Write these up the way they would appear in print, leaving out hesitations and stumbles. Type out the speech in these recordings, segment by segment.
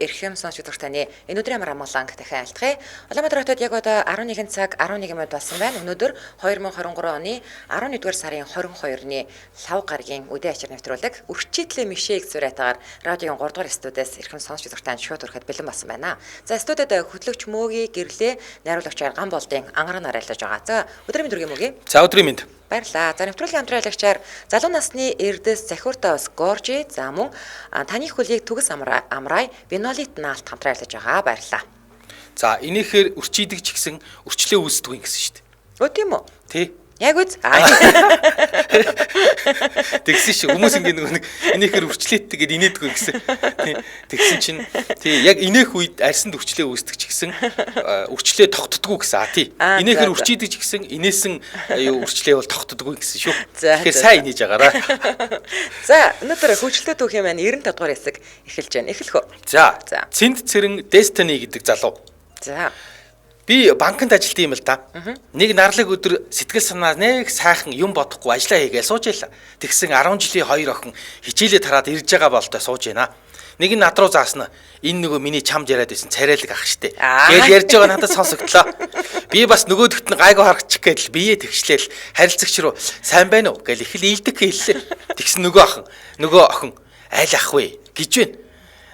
эрхэм сонсогч таны энэ өдрийн амар амгаланг дахин айлтгая. Улаанбаатар хотод яг одоо 11 цаг 11 минут болсон байна. Өнөөдөр 2023 оны 11-р сарын 22-ны лав гарагийн үдээ ачаар нэвтрүүлэг өрчидлээ мишээг зураатаар радиогийн 3 дугаар студиэс эрхэм сонсогч танд шууд хүрэхэд бэлэн болсон байна. За студиуд хөтлөгч Мөөгийн гэрлээ найруулагч Ган болдын ангараг нарайлаж байгаа. За өдрийн мэнд мөгийн. За өдрийн мэнд. Баярлалаа. За нэвтрүүлгийн хамтраалагчаар залуу насны эрдэс захиуртаас Горжи за мөн таны хөлийг түгэс амрай Бинолит наалт хамтраа ажиллаж байгаа. Баярлалаа. За энийхээр өрчийдэг ч гэсэн өрчлөө үүсдэг юм гэсэн шүү дээ. Өө тийм үү? Тий. Яг үз. Тэгсэн шиг хүмүүс ингэ нэг энийхээр өрчлөөттэй гэд инээдгүй гэсэн. Тий. Тэгсэн чинь тий яг инээх үед арьсанд өрчлөө үүсдэг ч гэсэн өрчлөө тогтдоггүй гэсэн. Тий. Энийхээр өрчийдэг ч гэсэн инээсэн өрчлөө бол тогтдоггүй гэсэн шүү. Тэгэхээр сайн инээж агаараа. За өнөөдөр хөгжлөлтөө түүх юм байна. 95 дугаар хэсэг эхэлж байна. Эхлэх үү? За. Цэнд цэрэн Destiny гэдэг залуу. За. Би банкнд ажилладаг юм л да. Нэг нарлаг өдөр сэтгэл санаа нэг сайхан юм бодохгүй ажиллаа хийгээл сууж байла. Тэгсэн 10 жилийн 2 охин хичээлээ тараад ирж байгаа болтой сууж байна. Нэг нь над руу заасна. Энэ нөгөө миний чамд яриад байсан царайлаг ах штэ. Гээл ярьж байгаа надад сонсогдлоо. Би бас нөгөөдөгт нь гайгүй харагчих гээл бие тэгшлээл харилцагч руу сайн байна уу гээл их л ийдэг хэллээ. Тэгсэн нөгөө охин айл ах вэ гэж байна.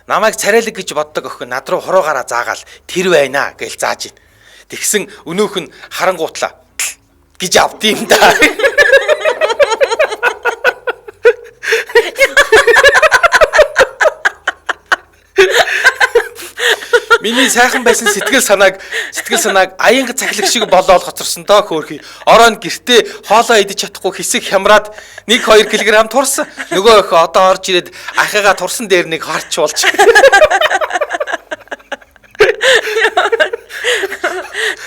Намайг царайлаг гэж боддог охин над руу хуруугаараа заагаал тэр байна гээл зааж байна. Тэгсэн өнөөх нь харангуутлаа гэж авд юм да. Миний сайхан байсан сэтгэл санааг аянга цахилах шиг болоод хоцорсон доо хөөрхий. Ороод гэртээ хоолоо идэж чадахгүй хэсэг хямраад 1-2 кг турсан. Нөгөө охин одоо орж ирээд ахыгаа турсан дээр нэг харч болж.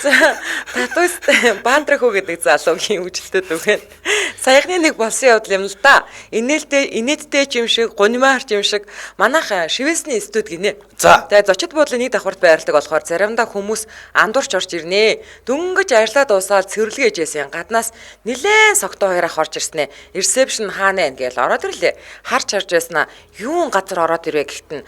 За татус бандрахуу гэдэг залуугийн үжилтэд үгэн. Саяхны нэг болсон явдал юм л да. Инээдтэй юм шиг, гунимаар юм шиг манайх шивэсний студ гинэ. За. Тэгээ зочид буудлын нэг давхарт байрладаг болохоор заримдаа хүмүүс андуурч орж ирнэ. Дөнгөж ажиллаа дуусаад цэвэрлэгээ ээжсэн. Гаднаас нилээн согтоо хоёроо орж ирснэ. Ресепшн хаана вэ гээл ороод ирлээ. Харж байснаа юун газар ороод ирвэ гэхтэн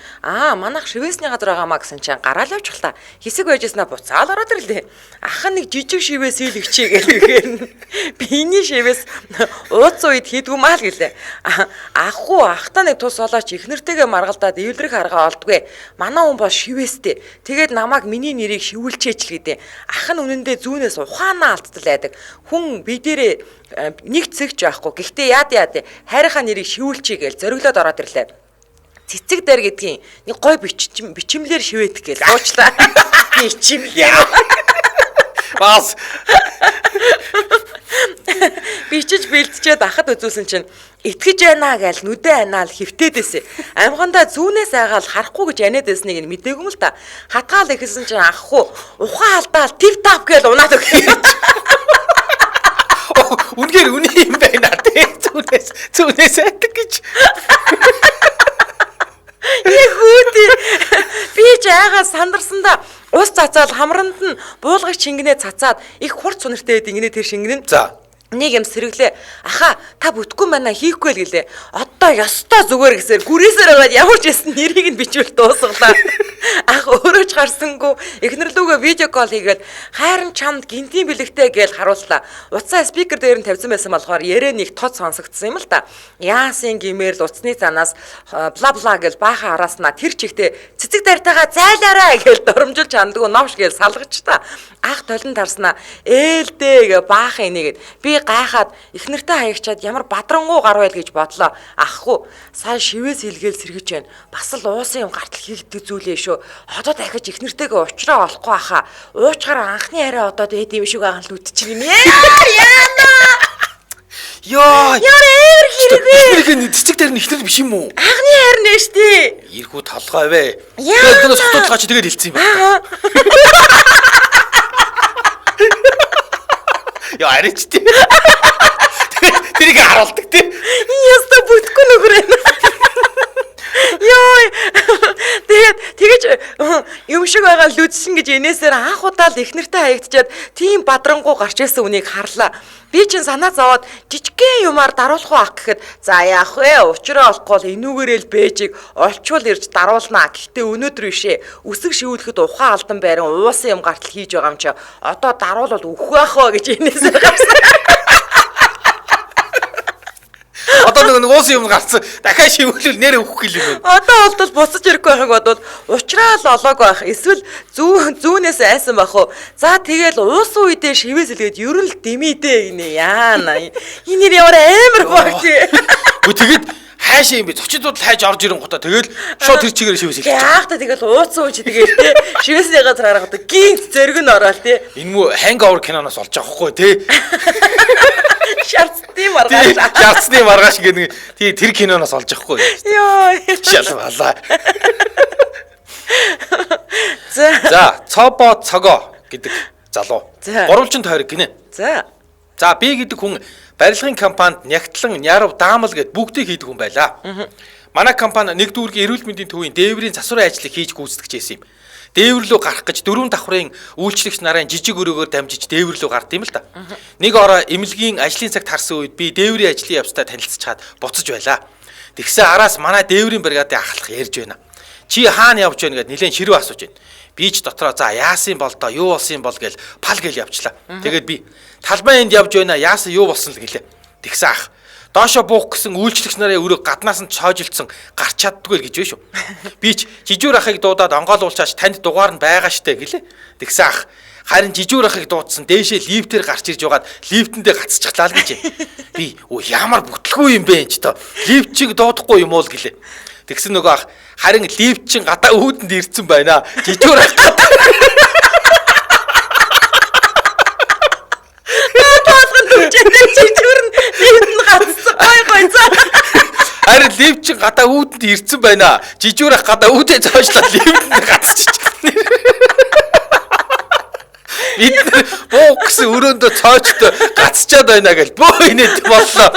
манайх шивэсний газар байгаамаа гэсэн чинь гараал явж хал та. Хэсэг байжснаа буцаал ороод ирлээ. Ах нэг жижиг шивээс ийлэгчээ гээл. Биний шивээс ууц үед хийдгүү маа л гэлээ. Ахтаа нэг тус олооч их нэртэйгээ маргалдаад эвлэрэх арга олдгүй. Манай хүн бол шивээстэй. Тэгээд намайг миний нэрийг шивүүлчээч л гэдэг. Ах нь үнэндээ зүүнээс ухаанаа алдтал байдаг. Хүн би дээрээ нэг цэгч байхгүй. Гэхдээ яад хайрынхаа нэрийг шивүүлчээ гээл зориглоод ороод ирлээ. Цэцэг дээр гэдгийг нэг гой бичимлэр шивээдэг гээл уучлаа. Бичимлэр. Бас бичиж бэлтжээд ахад үзүүлсэн чинь итгэж байна гээл нүдэ анаал хөвтөөдөөсэй. Амгандаа зүүнээс айгаал харахгүй гэж аниад байсныг нь мэдээгүй юм л та. Хатгаал ихсэн чинь ахгүй ухаан алдаал тив тап гээл унаад өгье. Үнээр үний юм байна тий. Зүүнээс айдаг гэж. Ягууди би ч айгаа сандарсандаа ус цацаал хамранд нь буулгах чингэнээ цацаад их хурц сунартай байдаг инээ тэр шингэн нь. За. Нэг юм сэргэлээ. Аха та бүтггүй байна хийхгүй л гэлээ. Одоо ёстой зүгээр гэсээр гүрээсээр аваад ямар ч ясн нэрийг нь бичвэл дуусглаа. Ах өөрөө ч гарсангүй эхнэрлүүгээ видео кол хийгээд хайрын чамд гинтийн бэлэгтэй гээл харууллаа. Уцаа спикер дээр нь тавьсан байсан болохоор ярээ нэг тод сонсогдсон юм л та. Яасын гимээр л уцны занаас бла бла гэж баахан араасна тэр чигтээ цэцэг дартайгаа зайлаарай гээл доромжилж ханддаг новш гээл салгаж та. Ах толон дарснаа ээлдээ гэ баахан инегээд би гайхаад их нэртэй хаягчаад ямар бадрангуу гар байл гэж бодлоо. Ахгүй сая шивээс илгээл сэргэж байна. Бас л уусын юм гартал хийгддэг зүйлээ шүү. Одоо дахиж их нэртэйгээ уучраа олохгүй хаа. Уучгаар анхны арай одоо дээд юм шиг байгаа л үтчихнэ. Яана. Йоо. Яар эвэр хэрэг. Цэцэг дээр нь ихнэр биш юм уу? Анхны хайр нэ штэ. Иргүү толгой вэ. Тэгээд нөгөө сотодлогоо чи тэгээд хэлсэн юм байна. Яа арич тий. Тэрийг харуулдаг тий. Яста бүтггүй нүгрээ. Йой. Тэгэж юм шиг байгаа л үдшин гэж энээсээр анх удаа л их нэртэй хаягдчиад тийм бадрангуу гарч ирсэн үнийг харлаа. Би чинь санаа зовоод жижигхэн юмар даруулах уу ах гэхэд за яах вэ? Учраа олохгүй л энүүгээрээ л бэжийг олчвол ирж даруулнаа. Гэхдээ өнөөдөр бишээ. Үсэг шивүүлэхэд ухаан алдан байран уусан юм гартал хийж байгаа юм чи. Одоо даруулвал үхэх байх вэ гэж энээсээр гарсан. Одоо нэг уус юм гарцсан. Дахиад шивүүлвэл нэр өгөх гэл юм байна. Одоо болтол буцаж ирэхгүй байхыг бодвол уучраа л олоог байх. Эсвэл зүүнээс айсан байх уу. За тэгэл уусан үедээ шивээс илгээд ерөн л дэмийдээ гинэ. Яана. Энэ нэр ямар амар багч. Гү тэгэд хайшаа юм би зочдод хайж орж ирэн гутаа тэгэл шууд тэр чигээр шивээс илгээчих. Яах та тэгэл ууцсан үе чи тэгэл те шивээсээ газар гаргахад гинт зэрэг нь ороод те. Энэ мүү hangover киноноос олж байгаа хгүй те. Шаардсан маргааш. Шаардсны маргааш гэдэг тий тэр киноноос олж авахгүй. Йоо. Шалвалаа. За цобо цогоо гэдэг залуу. Гурвалжин тойрог гинэ. За би гэдэг хүн барилгын компанид нягтлан Нярав Даамал гэд бүгдийг хийдэг хүн байлаа. Манай компани нэг дүүргийн эрүүл мэндийн төвийн дээврийн засварын ажлыг хийж гүйцэтгэж байсан юм. Дээвэр рүү гарах гэж 4 давхрын үйлчлэгч нарын жижиг өрөөгөөр дамжиж дээвэр рүү гард юм л да. Нэг ороо эмнэлгийн ажлын цагт харсан үед би дээврийн ажлын явцтай танилцчихад буцаж байлаа. Тэгсэн араас манай дээврийн бригадын ахлах ярьж байна. Чи хаана явж байна гэд нилээн ширүү асууж байна. Би ч дотроо за яасан бол доо юу болсон бол гэл пал гэл явчлаа. Тэгээд би талбай энд явж байна яасан юу болсон л гэлээ. Тэгсэн ах доошо буух гэсэн үйлчлэгч нарын өрөө гаднаас нь цоожилтсан гарч чаддгүй л гэж байна шүү. Би ч жижүүр ахыг дуудаад онгойлуулчаач танд дугаар нь байгаа штэ гэлээ. Тэгсэн ах харин жижүүр ахыг дуудсан дээшээ лифтээр гарч ирж байгаад лифтэндээ гацчихлаа л гэж. Би ямар бүтлгүй юм бэ энэ ч тоо. Лифт чиг дуудахгүй юм уу л гэлээ. Тэгсэн нөгөө ах харин лифт чин гадаа өөдөнд ирцэн байна. Жижүүр ах харин лифт чин гадаа өөдөнд ирцэн байна. Жижүүр ах гадаа өөдөө цоошлаад лифтэнд гацчих. Бид буу гэсэн өрөөндөө цоочтой гацчаад байна гэж бөө инээд боллоо.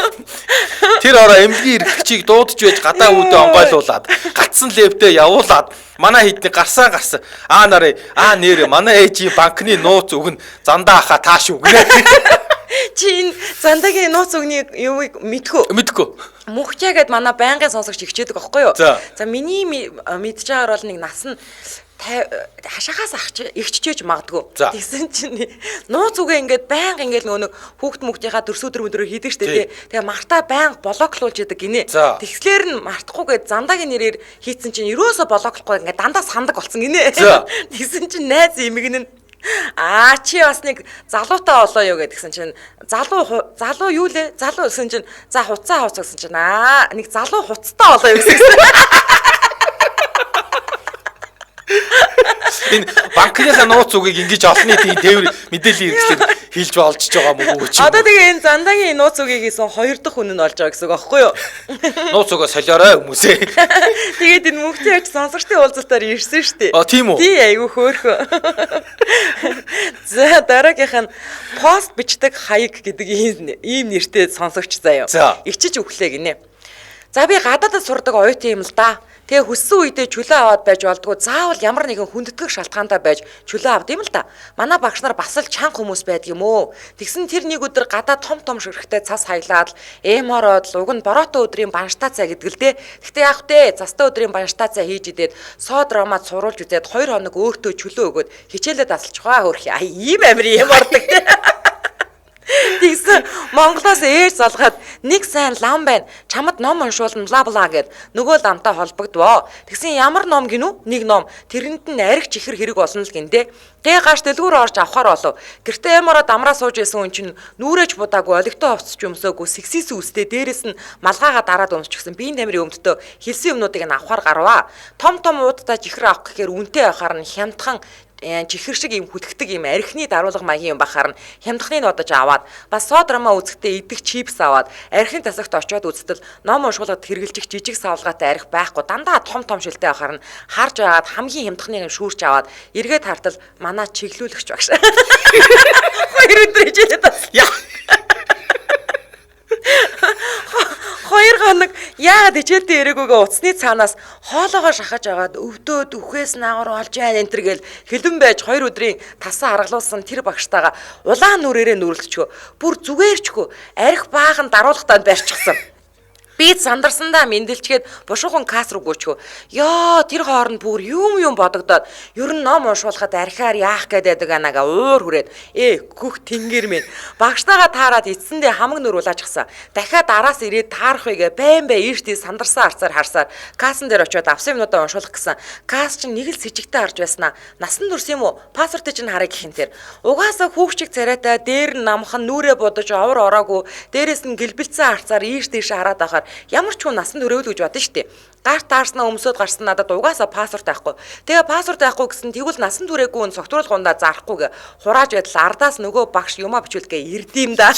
Тэр ороо эмнэлгийн эрхчийг дуудаж байж гадаа үүдээ онгойлуулад гацсан левтээ явуулаад манай хідний гарсан. Нэр манай ээжийн банкны нууц өгн зандаа аха тааш үгнэ. Чи энэ зандагийн нууц өгний юуг мэдгүй. Мөхчээ гэд манай байнгын сонсогч ихчээдэг аахгүй юу? За миний мэдж байгаагаар бол нэг нас нь хашахаас ихчжээж магадгүй. Тэгсэн чинь нууц үгээ ингээд байнга ингээд нөгөө хүүхд мөхтийнхаа төрсөдөр өдрөөр хийдэг штэ тий. Тэгээ мартаа байнга блоклуулж яадаг гинэ. Тэгслэр нь мартахгүйгээд зандагийн нэрээр хийцэн чинь ерөөсө блоклохгүй ингээд дандаа сандаг болсон гинэ. Тэгсэн чинь найз эмгэн нь чи бас нэг залуутай болоо юу гэдгсэн чинь залуу юу лээ? Залуу гэсэн чинь за хуцаа гэсэн чинь нэг залуу хуцтай болоо юу гэсэн. Энэ банкныхаа нууц үгийг ингэж олонний тийм дээвэр мэдээллийн хэрэгслэр хэлж олжж байгаа мөн үү? Одоо тэгээ энэ зандагийн нууц үгийг хийсэн 2 дахь хүн нь олж байгаа гэсэн үг аахгүй юу? Нууц үгээ солиорой хүмүүсээ. Тэгээд энэ мөнхтэй явж сонсогчдын уулзалтаар ирсэн шүү дээ. Тийм үү? Тий айгүй хөөрхөө. За дараагийнх нь пост бичдэг хаяг гэдэг ийм нэртэй сонсогч заяа. Ичиж өглөө гинэ. За би гадаадд сурдаг оюутан юм л да. Тэгээ хүссэн үедээ чөлөө аваад байж болдгоо заавал ямар нэгэн хүндэтгэх шалтгаантай байж чөлөө авд юм л да. Манай багш нар бас л чанга хүмүүс байдаг юм уу? Тэгсэн тэр нэг өдөр гадаа том ширхтээ цас хаялаад эмороод уг нь бороотой өдрийн банштацаа гэдэг л дээ. Гэхдээ яах вэ? Застаа өдрийн банштацаа хийж идээд сод ромад суруулж үзээд 2 хоног өөртөө чөлөө өгөөд хичээлээ дасалж байгаа хөрх. Ийм амир юм ордог. Тэгсэн Монголоос ээж залгаад нэг сайн лам байна. Чамд ном уншуулна бла гэд нөгөө ламтай холбогдвоо. Тэгсэн ямар ном гинүү? Нэг ном. Тэрэнд нь ариг чихэр хэрэг болно л гиндэ. Тэгээ гаш дэлгүүр орж авахар болов. Гэртээ эмороод амраа сууж исэн хүн чинь нүрэж будаагүй олигтой овцч өмсөөгүй сэгсис үстэй дээрэс нь малгайгаа дараад өмсчихсэн биеийн тамирын өмдтөө хэлсэн юмнуудыг нь авахар гарваа. Том уудтай чихэр авах гэхээр үнтэй байхаар нь хямдхан чихэр шиг юм хүлгдэг юм архины даруулга маягийн юм бахаар нь хямдхныг одож аваад бас содромоо үзэхдээ идэх чипс аваад архины тасагт очиод үзтэл ном уншуулгад хэрэгжилчих жижиг савлгаатай арх байхгүй дандаа том шилтэй бахаар нь харж байгаад хамгийн хямдхныг юм шүүрч аваад эргээд хартал манай чиглүүлэгч багш. 2 өдөр ижээд яа. 2 хоног яагаад хичээлдээ ирээгүйгээ уцсны цаанаас хоолоогоо шахаж агаад өвдөөд үхээс наагур олж яа энэ төр гэл хилэн байж 2 өдрийн тасаа аргалуулсан тэр багштайгаа улаан нүрээрээ нүрэлцчихөө. Бүр зүгээрчгүй арх баахан даруулгатаа барьчихсан. Би сандарсандаа мэндэлчгээд бушуухан кас руу гүйчихв. Ёо тэр хооронд бүр юм бодогдоод ер нь ном уншуулахад архиар яах гээд байдаг анага уур хүрээд гүх тэнгэр минь багштайгаа таарад эцсэндээ хамаг нүр улаажчихсан. Дахиад араас ирээд таарах үгээ байн ийштэй сандарсан арцаар харсаар кассан дээр очиод авсан юмнуудаа уншуулах гэсэн. Кас чинь нэг л с ิจ гтэй харж байснаа. Насан турш юм уу? Паспортыг чинь харъя гэхин тэр. Угаасаа хүүхчиг царайтай дээр нь намхан нүрээ бодож овор ороогүй дээрээс нь гэлбэлцэн арцаар ийш тийш хараад ахаар ямар ч хүн насан турш гэж бодно штэ. Гарт таарснаа өмсөд гарсан надад угаасаа паспорт байхгүй. Тэгээ паспорт байхгүй гэсэн тэгвэл насан туршгүй нь согтруулгундаа зарахгүйгээ хурааж байтал ардаас нөгөө багш юмаа бичүүлгээ ирдэм да.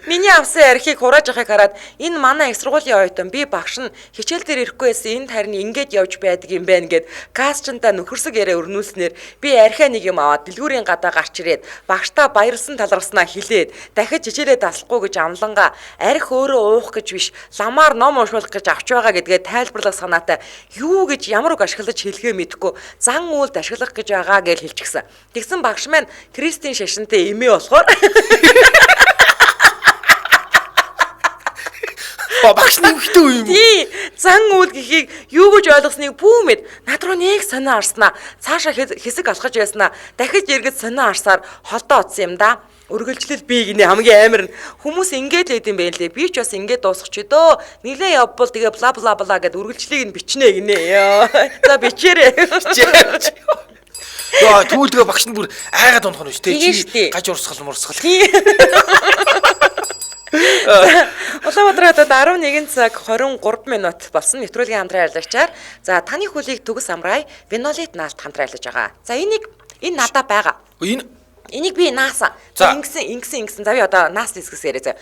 Миний авсан архийг хурааж авахыг хараад энэ манай их сургуулийн оюутан би багш нь хичээл дээр ирэхгүй байсан энэ тарин ингэж явж байдаг юм байна гэд касчнда нөхөрсөг яриа өрнүүлснээр би архиа нэг юм аваад дэлгүүрийн гадаа гарч ирээд багштаа баярлсан талархснаа хэлээд дахиж хичээлээ таслахгүй гэж амлангаа арх өөрөө уух гэж биш ламаар ном уншуулах гэж авч байгаа гэдгээ тайлбарлах санаатай юу гэж ямар үг ашиглаж хэлгээ мэдэхгүй зан үйлд ашиглах гэж байгаа гэж хэлчихсэн. Тэгсэн багш маань Кристийн шашинтай эмээ болохоор багш нэмхтэй үү юм уу? Тий, зан үйл гэхийг юу гэж ойлгосныг бүү мэд над руу нэг сонио арснаа. Цаашаа хэсэг алхаж байснаа. Дахиж эргэж сонио арсаар холдоо утсан юм да. Үргэлжлэл би гинэ хамгийн амар нь хүмүүс ингэж л идэм байх лээ. Би ч бас ингэж дуусах ч өдөө. Нилээ явбал тэгээ бла бла бла гэд үргэлжлэлийг нь бичнэ гинэ. Ёо. За бичээрэй. Яа, түүлгээ багш нь бүр айгаад унах нь шүү дээ. Чи гаж урсгал мурсгал. Улаанбаатар хотод 11 цаг 23 минут болсон нэвтрүүлгийн хамтран ажиллагчаар за таны хөлийг төгс амрай винолит наалт хамтран ажиллаж байгаа. За энэ надаа байгаа. Энийг би наасан. Ингэсэн. За би одоо наас дискс яриа.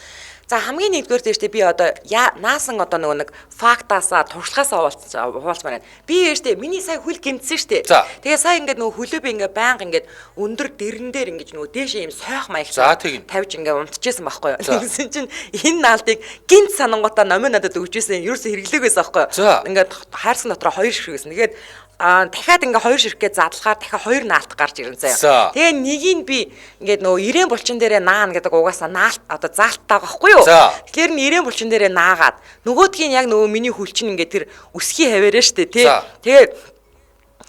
За хамгийн нэгдүгээр дэжтэй би одоо наасан одоо нөгөө нэг фактаасаа туршлагаасаа хуваалцмаар байна. Би ээжтэй миний сая хөл гэмтсэн штэ. Тэгээ сая ингээд нөгөө хөлөө би ингээд байнга ингээд өндөр дэрэн дээр ингээд нөгөө дээшээ юм сойх маягтай тавьж ингээд унтчихсан байхгүй юу. Тэгсэн чинь энэ наалтыг гинт санангуудаа номын надад өгчээсэн. Ерөөсө хэрэглээгээс байхгүй юу. Ингээд хайрсан дотроо 2 ширхгсэн. Тэгээд дахиад ингээ 2 ширхгээ задлахаар дахиад 2 наалт гарч ирэн заяа. Тэгээ нэгийг би ингээд нөгөө ирээн булчин дээрээ наана гэдэг угаасаа наалт одоо заалтаа байхгүй юу? Тэгэхээр нь ирээн булчин дээрээ наагаад нөгөөдгийн яг нөгөө миний хүлчин ингээд тэр өсхий хаваарэ штэ тий. Тэгээ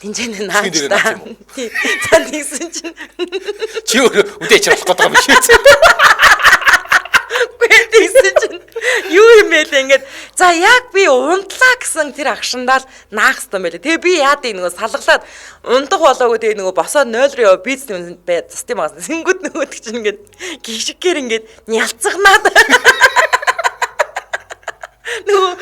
тэнцэн нааж та. Тий. За тэгсэн чинь чи үдээч болох гэдэг юм шиг. Тэгсэн чинь юу юм бэ лээ ингээд за яг би унтлаа гэсэн тэр агшиндаа л наах хэвээр байлаа. Тэгээ би яад нөгөө салгалаад унтах болоогүй тэгээ нөгөө босоод 0 руу яв бизнес бай систем байгаа. Сэнгүүд нөгөөд чинь ингээд гişгээр ингээд нялцгнаад нөгөө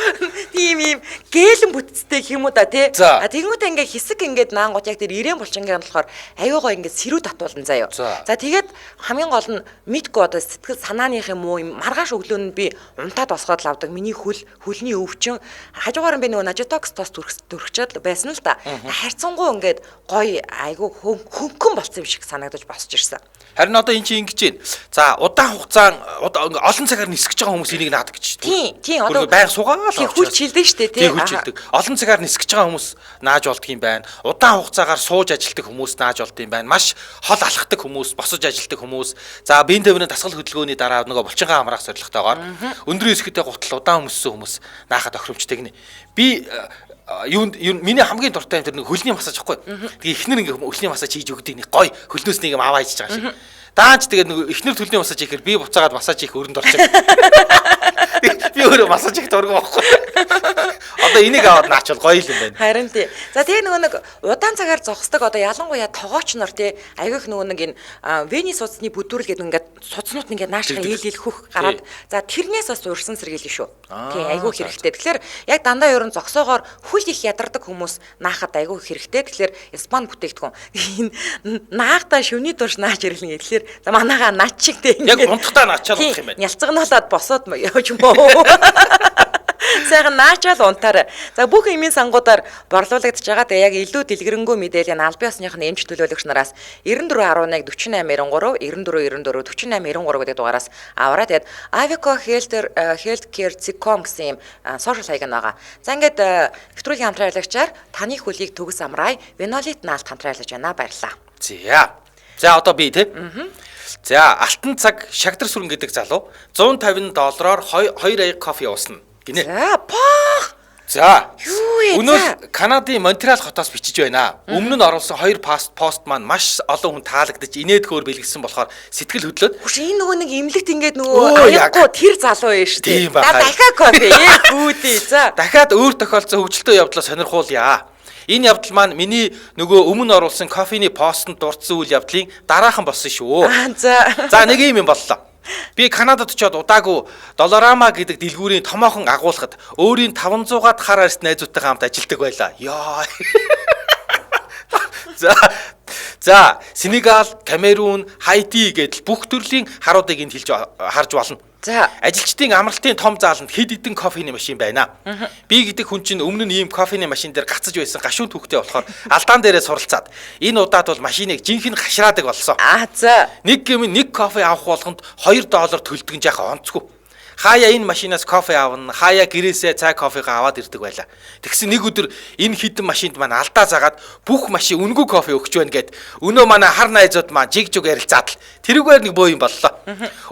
тийм юм гэлэн бүтцтэй юм уу да тий. Тэгэнгүүтээ ингээ хэсэг ингээд наангууд яг тэр ирээн булчингийн болохоор аюугаа ингээд сэрүү татуулна заяа. За тэгээд хамгийн гол нь мэдгүй одоо сэтгэл санааных юм уу маргааш өглөө нь би унтаад босгоод л авдаг. Миний хөлний өвчин хажуугаар нь би нөгөө нажитокс тос төрөгчөөд байсан л да. Харьцангуй ингээд гоё айгу хөнгөн болсон юм шиг санагдаж босч ирсэн. Харин одоо эн чинь ингэж байна. За удаан хугацаанд олон цагаар нисгэж байгаа хүмүүс энийг наадаг гэж. Тийм одоо байнга суугаал хүлч хилдэг шүү дээ тий. Хүлч хилдэг. Олон цагаар нисгэж байгаа хүмүүс нааж болдго юм байна. Удаан хугацаагаар сууж ажилтдаг хүмүүс нааж болд юм байна. Маш хол алхдаг хүмүүс, босож ажилтдаг хүмүүс. За биеийн төвний дасгал хөдөлгөөний дараа нөгөө булчингаа амраах зорилготойгоор өндөр эсгэтэй гутал удаан өмссөн хүмүүс наахад охиромжтой гинэ. Би миний хамгийн дуртай юм тэр нэг хөлний массаж ахгүй. Тэгээ эхнэр ингээ хөлний массаж хийж өгдөг нэг гой хөлнөөснийг юм аваа хийж байгаа шиг. Даанч тэгээд нэг эхнэр хөлний массаж хийхээр би буцаагаад массаж хийх өрөнд орчих. Би өөрөө массаж хийх дургу байхгүй. Одоо энийг аваад наачвал гоё юм байна. Харин тий. За тэгээ нөгөө нэг удаан цагаар зогсдог одоо ялангуяа тогооч нар тий айгүйх нөгөө нэг энэ Венис судасны бүдүүрэл гэдэг ингээд судснууд ингээд наашгаа ийл хөх гараад за тэрнээс бас урьсан сэргийлэн шүү. Тий айгүйх хэрэгтэй. Тэгэхээр яг дандаа ерөн зогсоогоор хөл их ядардаг хүмүүс наахад айгүйх хэрэгтэй. Тэгэхээр Испани бүтээгдэхүүн наахтаа шөвний турш нааж ирлэн гэхэлэр за манайхаа наач шиг тий яг унтахтаа наачаал болох юм байна. Нялцгнаалаад босоод явж юм уу? Сайхан наачаал унтаарай. За бүх эмийн сангуудаар борлуулагдж байгаа. Тэгээ яг илүү дэлгэрэнгүй мэдээлэл нь аль биесныхны эмч төлөөлөгч нараас 9411 4893 9494 4893 гэдэг дугаараас аваарай. Тэгээд Avico Healthcare Zicom гэсэн юм сошиал хаяг нь байгаа. За ингээд нэвтрүүлгийн хамтраалагчаар таны хөлийг төгс амраа Венолит наалт хамтрайлаж байна. Баярлалаа. За одоо би тий. За алтан цаг шагдар сүрэн гэдэг залуу $150 2 аяг кофе уусна гинэ. За пах. За. Юу Өнөө Канадын Монтреал хотоос бичиж байна. Өмнө нь оруулсан 2 пост маань маш олон хүн таалагдаж инээдгөөр бэлгэсэн болохоор сэтгэл хөдлөөд. Хүш энэ нөгөө нэг имлэгт ингээд нөгөө аяхгүй тэр залуу ээ шүү дээ. Дахиад кофе хүүдээ. За. Дахиад өөр тохиолдсон хөгжилтөө явдлаа сонирхуулъя. Энэ явдал маань миний нөгөө өмнө оруулсан кофений постод дурдсан үйл явдлын дараахан болсон шүү. За нэг юм боллоо. Би Канадад очиод удаагүй Dollarama гэдэг дэлгүүрийн томоохон агуулгад өөрийн 500-аад хар арьс найзуудтайгаа хамт ажилладаг байлаа. Яа. За, Сенегал, Камерун, Хайти гэдэл бүх төрлийн харуудыг энд харж болно. За, ажилчдын амралтын том зааланд хэд хэдэн кофений машин байна. Би гэдэг хүн чинь өмнө нь ийм кофений машин дээр гацж байсан гашуун түүхтэй болохоор алдаан дээрээ суралцаад энэ удаад бол машиныг жинхэнэ хашраадаг болсон. За. Нэг гэм нэг кофе авах болгонд $2 төлдөг нь жаахан онцгүй. Хаяа энэ машинаас кофе авна, хаяа гэрээсээ цай кофегаа аваад ирдэг байлаа. Тэгсэн нэг өдөр энэ хідэн машинд маань алдаа заагаад бүх машин үнгүй кофе өгч байна гэд өнөө манай хар найзууд маань жиг ярилцаад л тэрүүгээр нэг боо юм боллоо.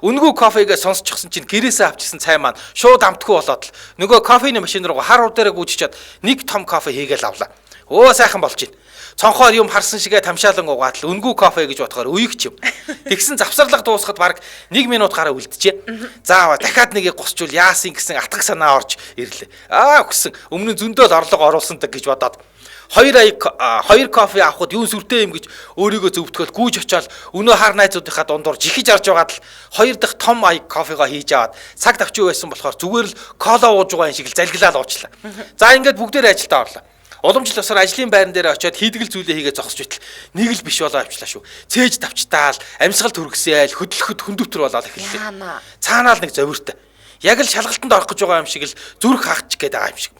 Үнгүй кофегээ сонсчихсон чинь гэрээсээ авчихсан цай маань шууд амтгүй болоод л нөгөө кофений машин руу хар удаараа гүйчихээд нэг том кофе хийгээл авлаа. Өө сайхан болж байна. Цонхоор юм харсан шигээ тамшаалан угаад л үнгүй кофе гэж бодохоор үеигч юм. Тэгсэн завсарлага дуусахад баг 1 минут гараа үлджээ. Заавал дахиад нэгийг гусчул яасын гэсэн атгах санаа орж ирлээ. Өгсөн өмнө зөндөөл орлого оруулсандаг гэж бодоод 2 кофе авахд юу сүртэй юм гэж өөрийгөө зөвтгөөл гүйж очоод өнөө хар найзуудынхаа дундуур жихэж орж байгаад л 2 дахь том аяг кофего хийж аваад цаг тавчуу байсан болохоор зүгээр л кола ууж байгаа юм шиг л залгилаад уучлаа. За ингээд бүгдээрээ ажилдаа орлоо. Уламжлал усаар ажлын байран дээр очиод хийдгэл зүйлээ хийгээ зогсож байтал нэг л биш болоо авчлаа шүү. Цээж тавчтаал, амьсгал түргсээл, хөдлөхөд хүндүвтэр болоод эхэллээ. Цаанаал нэг зовиртой. Яг л шалгалтанд орох гэж байгаа юм шиг л зүрх хаагч гээд байгаа юм шиг.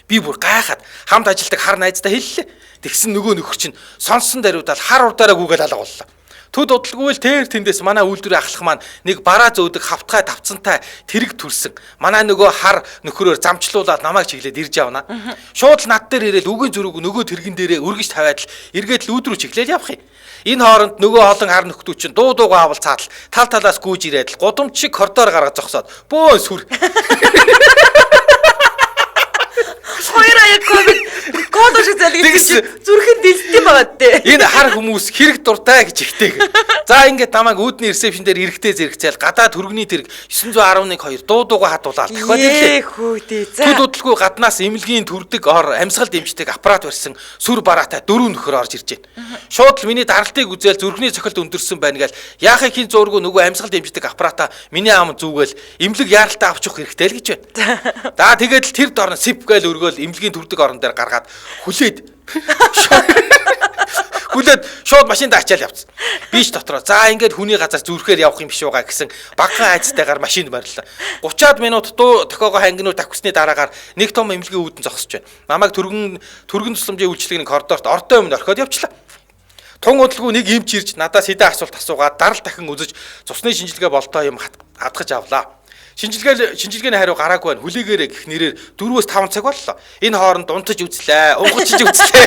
Би бүр гайхаад хамт ажилдаг хар найзтай хэллээ. Тэгсэн нөгөө нөхөр чинь сонссон даруйдаад хар урдаараа гүгээл алга боллоо. Төд удалгүй л тэр тэндээс манай үйлдвэрийн ахлах маань нэг бараа зөөдөг хавтгай тавцантай тэрэг төрсөн. Манай нөгөө хар нөхрөөр замчлуулаад намайг чиглээд ирж явна. Шууд л над дээр ирээл үгийн зүрэг нөгөө тэрэгэн дээрээ үргэж тавиад л эргээд л үүдрүү чиглээд явах юм. Энэ хооронд нөгөө олон хар нөхдүүд чинь дуугаа авал цаадал тал талаас гүйж ирээд л гудамж шиг коридор гаргаж зогсоод бөө сүр. Хоёр аяг ковид кола шиг залгиж зүрхэн дэлтэн байгаа дээ. Энэ хар хүмүүс хэрэг дуртай гэж ихтэй. За ингээд намайг үүдний ресепшн дээр эрэхтэй зэрэгцээл гадаа төргний тэрэг 911-2 дуугаа хадуулаад дахиад ирлээ. Хөөдөө. За. Төд удалгүй гаднаас эмнэлгийн төрдөг ор амьсгал дэмждэг аппарат барьсан сүр бараатай 4 нөхөр орж ирж байна. Шууд л миний даралтыг үзэл зүрхний цохилт өндөрсөн байна гээл яахын хин зургуу нөгөө амьсгал дэмждэг аппарата миний аам зүгэл эмнэлэг яаралтай авчих хэрэгтэй л гэж байна. За тэгээд л тэр дорн сип гээл өргөөл эмнэлгийн төрдөг орон дээр гаргаад хүлээд шууд машинд ачаал явцсан. Биш дотроо. За ингээд хүний газар зүрхээр явах юм биш байгаа гэсэн багахан айцтайгаар машинд морилоо. 30-аад минут дуу тохиогоо хангинууд тавьсны дараагаар нэг том эмнэлгийн үүдэн зогсож байна. Намайг түргэн тусламжийн үйлчлэгийн коридорт ордоо өмнө орхиод явчлаа. Тун удалгүй нэг эмч ирж надаас хэдэн асуулт асуугаад дарал дахин үзэж цусны шинжилгээ болтоо юм хатгаж авлаа. Шинжилгээний хариу гараагүй байна. Хүлээгээрээ гэх нэрээр 4-5 цаг боллоо. Энэ хооронд унтаж үзлээ, унгачиж үзлээ.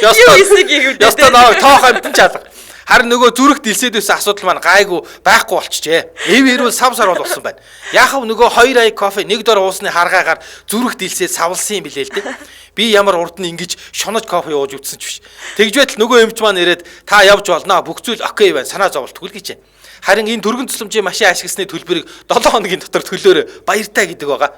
Ястаа наа тоох амтан чалга. Харин нөгөө зүрх дэлсээд байсан асуудал маань гайгүй байхгүй болчихжээ. Эв хэрүүл сав сар болсон байна. Яахав нөгөө 2 аяг кофе нэг дор уусны харгаагаар зүрх дэлсээд савлсан юм билээ л дээ. Би ямар урд нь ингэж шонож кофе ууж үтсэн ч биш. Тэгж байтал нөгөө эмч маань ирээд та явж болно. Бүх зүйл окей байна. Санаа зовлтгүй л гэж. Харин энэ төргөн тусламжийн машин ашигласны төлбөрийг 7 хоногийн дотор төлөөрэй. Баяртай гэдэг байгаа.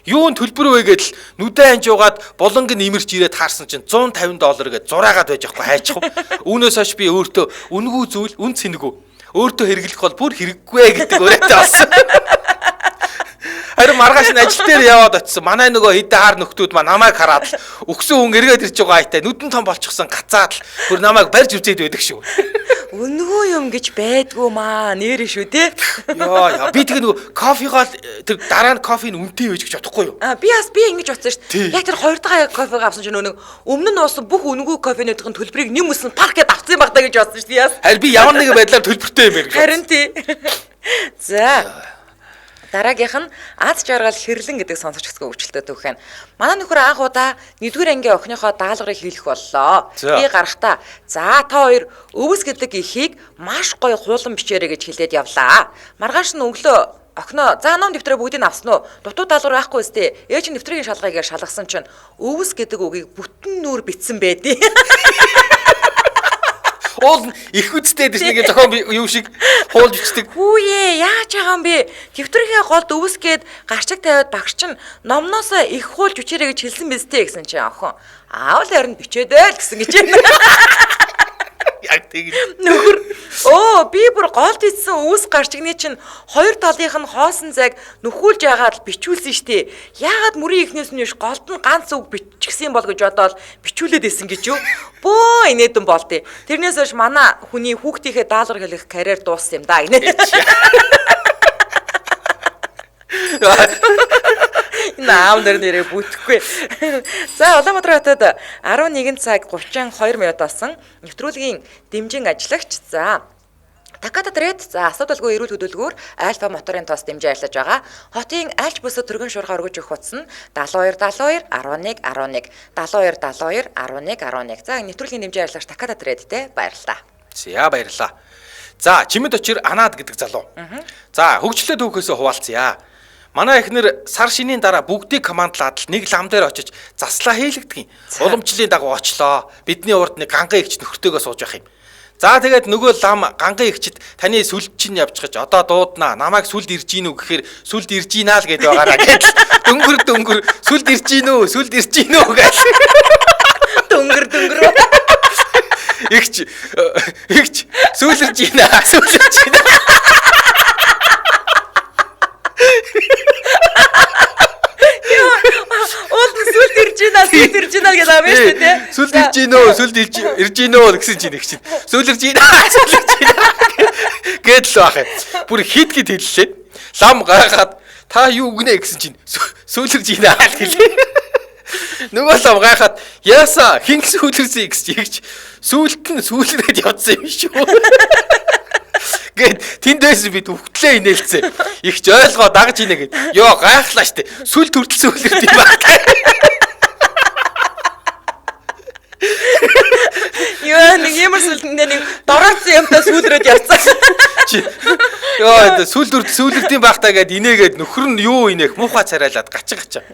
Юун төлбөр вэ гэдэл нүдэн анжуугаад болонг нь имэрч ирээд хаарсан чинь $150 гэж зураагаад байж байхгүй хайчих. Үүнээс хойш би өөртөө үнгүй зүйл үн цэнэггүй. Өөртөө хэрэглэх бол бүр хэрэггүй гэдэг өрөөтэй болсон. Харин маргааш нь ажил дээр яваад очисон. Манай нөгөө хэдэн хар нөхдүүд маань намайг хараад л өгсөн хүн эргээд ирж байгаа айтай нүдэн том болчихсон гацаад л бүр намайг барьж үзээд байдаг шүү. Өнгөө юм гэж байдгүй маа нэр шүү те. Яа би тэгээ нөгөө кофегоо тэр дараа нь кофег үнэтэй байж гэж бодохгүй юу? Би ингэж бодсон шүү дээ. Яг тэр хоёр дахь кофег авсан чинь нөгөө өмнө нь уусан бүх өнгөө кофенуудын төлбөрийг нэм үсэн парк гэдээ авсан юм баг та гэж бодсон шүү дээ. Харин би ямар нэгэн байдлаар төлбөртэй юм бэ гэж. Харин тий. За. Дараагийнх нь аз жаргал хэрлэн гэдэг сонсогч хэсэг өвчлөлтөд түүхэн. Манай нөхөр анх удаа 1-р ангийн охиныхоо даалгаврыг хийх боллоо. Би гарахтаа за та хоёр өвс гэдэг ихийг маш гоё хуулан бичээрэй гэж хэлээд явлаа. Маргааш нь өглөө охиноо за ном дэвтрээ бүгдийг авсан уу? Дутуу даалгавар байхгүй үстэй. Ээж нь дэвтрийн шалгаагаар шалгасан чинь өвс гэдэг үгийг бүтэн нүур бичсэн байдیں۔ Уул их үстэй дэс нэг зохион юу шиг хуулж бичдэг. Хүүе яаж байгаа юм бэ? Дэвтрийнхээ голд өвс гээд гарчиг тавиад багш чинь номноосоо их хуулж бичээрэй гэж хэлсэн биз дээ гэсэн чинь охин. Аавал харин бичээдэй л гэсэн гэж байна. Яг тэгнэ. Нөхөр би бүр голд идсэн өвс гарчигны чинь хоёр талынх нь хоосон зайг нөхүүлж яагаад бичүүлсэн штэ. Яагаад мөрийн ихнээс нь голд нь ганц үг биччихсэн бол гэж бодоод бичүүлээд исэн гэж юу? Бөө инээдэн болдё. Тэрнээс хойш манай хүний хүүхдийнхээ даалгавар хэлэх карьер дууссан юм да гинэ. Наам нэрээ бүтэхгүй. За Улаанбаатар хотод 11 цаг 32 минут болсон нэвтрүүлгийн дэмжин ажиллагч. За Таката Тред за асуудалгүй эрүүл хөдөлгөөр Альфа моторын тоос дэмжиж ажиллаж байгаа. Хотын альч бүсэд түргэн шуурга өргөж өгөх утас нь 72 11 11 72 11 11. За нэвтрүүлгийн дэмжиж ажиллагч Таката Тредтэй баярлалаа. За баярлалаа. За чимэд очир Анаад гэдэг залуу. За хөгжлөө түүхээсээ хуваалцъя. Манай эхнэр сар шинийн дараа бүгдийг командлаад нэг лам дээр очиж заслаа хийлэгдэх юм. Уламжлалын дагуу очлоо. Бидний урд нэг ганга игч нөхртөөгөө сууж явах юм. За тэгээд нөгөө лам ганга игчэд таны сүлд чинь явчихж одоо дууднаа. Намайг сүлд ирж гинүү гэхээр сүлд ирж гинаа л гэдээ байгаараа гэж. Дөнгөр сүлд ирж гинүү гэж. Дөнгөр. Игч сүлэрж гинаа. Сүлд ирж байна гэдэг юм шүү дээ. Сүлд ирж гинөө гэсэн чинь нэг чинь. Сүлэрж гинаа. Гэдэл бах юм. Бүр хит хэллээ. Лам гайхаад та юу гинэ гэсэн чинь сүлэрж гинаа л хэлээ. Нөгөө лам гайхаад яасаа хин сүлэрсэн гэж сүлд нь сүлрээд явцсан юм шүү. Гэт тэндээс бид өвтлээ инээлцээ. Ихч ойлгоо дагж ийнэ гэд. Йоо гайхлаа штэ. Сүл төрдөл сүлэрд юм байна. Яа нэг ямар сүлдэндээ нэг дорооцсон юмтай сүлрээд явцсан. Йоо сүлэрд юм бахтаа гэд инээгээд нөхөр нь юу инээх муухай царайлаад гачаа.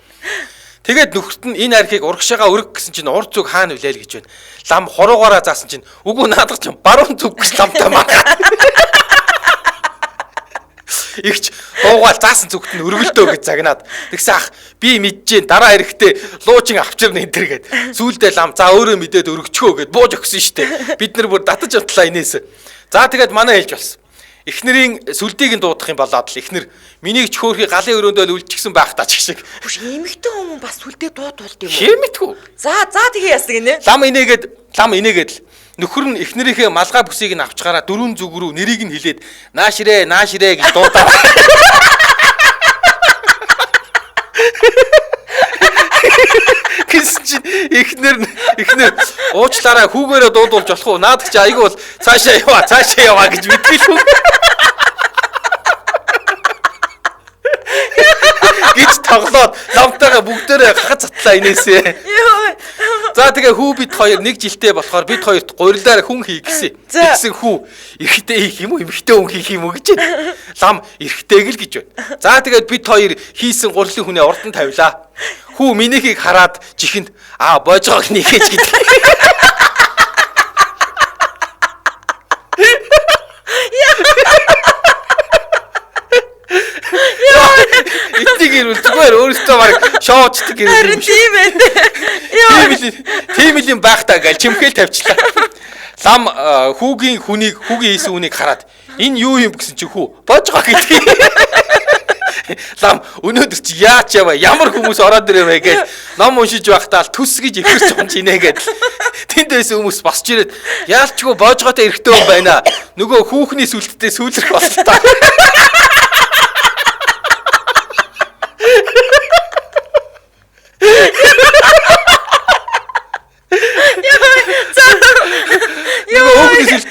Тэгээд нөхөрт нь энэ архийг урагшаага өрг гэсэн чинь урд зүг хаана үлээл гэж байна. Лам хоруугаараа заасан чинь үгүй наадах чинь баруун зүг гэж ламтаа маа. Игч дуугаал заасан зүгт нь өргөлдөө гэж загнаад. Тэгсэн ах би мэджээ дараа эрэхтээ луучин авчирна энэ төр гэд. Сүүлдээ лам за өөрөө мэдээд өргөчгөө гэд бууж өгсөн штэ. Бид нар бүр татаж автлаа инээс. За тэгээд манай хэлж болсон. Эхнэрийн сүлдийг нь дуудах юм болоод л эхнэр миний ч хөөрхий галын өрөөндөө үлчихсэн байх таа ч гişиг. Хүш эмэгтэй хүмүүс бас сүлдээ дуудуулд юм уу? Хэмэтгүй. За тэгээ яасан гинэ? Лам инээгээд л нөхөр нь эхнэрийнхээ малгай бүсийг нь авчгаараа дөрвөн зүг рүү нэрийг нь хэлээд наашрээ гэж дуудаа. Гэсэн чинь эхнэр уучлаарай хүүгээрээ дуудуулж болох уу? Наадах чи айгүй бол цаашаа яваа гэж мэдгэлгүй. Гэж тоглоод ламтайгаа бүгдээрээ гахаж затлаа инээсээ. За тэгээ хүү бид хоёр нэг жилтэй болохоор бид хоёрт гурилаар хүн хий гэсэн. Тэгсэн хүү эрэгтэй хийх юм уу эмэгтэй хүн хийх юм уу гэж. Лам эрэгтэйг л гэж байна. За тэгээд бид хоёр хийсэн гурилын хүнээ урд нь тавилаа. Хүү минийхийг хараад чихэнд боожгоог нээхэж гэдэг. Эцэг ирүүл зүгээр өөрөөсөө баг шоочдаг ирүүл юм шиг. Тийм юм байх таа гэж чимхэл тавьчлаа. Лам хүүгийн хийсэн хүнийг хараад энэ юу юм гэсэн чи хүү боожгоо гэдэг. Лам өнөөдөр чи яач яваа ямар хүмүүс ороод ирвэ гэж ном уншиж байхдаа л төс гэж ихэрч унж инэ гэдэг. Тэнд байсан хүмүүс босч ирээд яалчгүй боожгоотой эрэхтэй хүн байна. Нөгөө хүүхний сүлдтэй сүүлрэх болтой.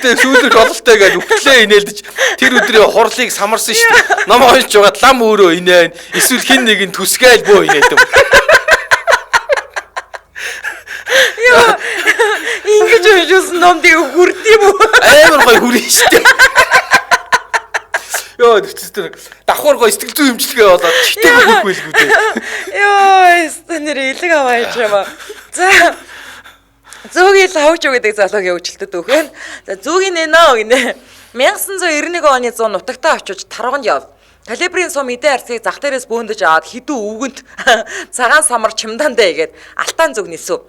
Сүүлрэх бололтой гэж үхтлээ инээлдэж тэр өдрийн хурлыг самарсан шүү дээ. Ном уншиж байгаад лам өөрөө инээн эсвэл хин нэг нь түсгээл бөө инээдэв. Яа. Ингэж уншсан номдыг хүрдэм үү? Амар гоё хүрэн шүү дээ. Йоо тэр давхар гоё сэтгэл зүйн хэмжлэгээ болоод чигтэйг хүрхгүй л гүдээ. Йоо, стэнэр илэг аваач юм аа. За Зүүгийн лавч гэдэг залуугийн өвчлөлтөд өгөн. За зүүгийн нэнэ гинэ. 1991 оны 100 нутагтаа очиж тарганд яв. Талибрын сум эдэн арцыг зах дээрээс бөөндөж аваад хідүү өвгөнт цагаан самар чимдандаа игээд алтан зүг нисв.